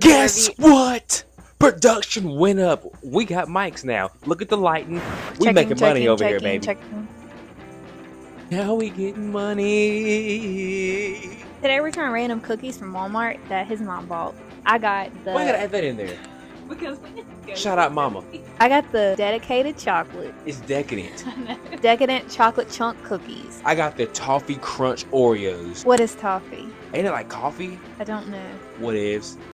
Guess what? Production went up. We got mics now. Look at the lighting. We making money over here, baby. Now we getting money. Today we're trying random cookies from Walmart that his mom bought. I got Why you gotta the add that in there? Because Shout out, mama. dedicated chocolate, It's decadent. decadent chocolate chunk cookies. I got the toffee crunch Oreos. What is toffee? Ain't it like coffee? I don't know. What is?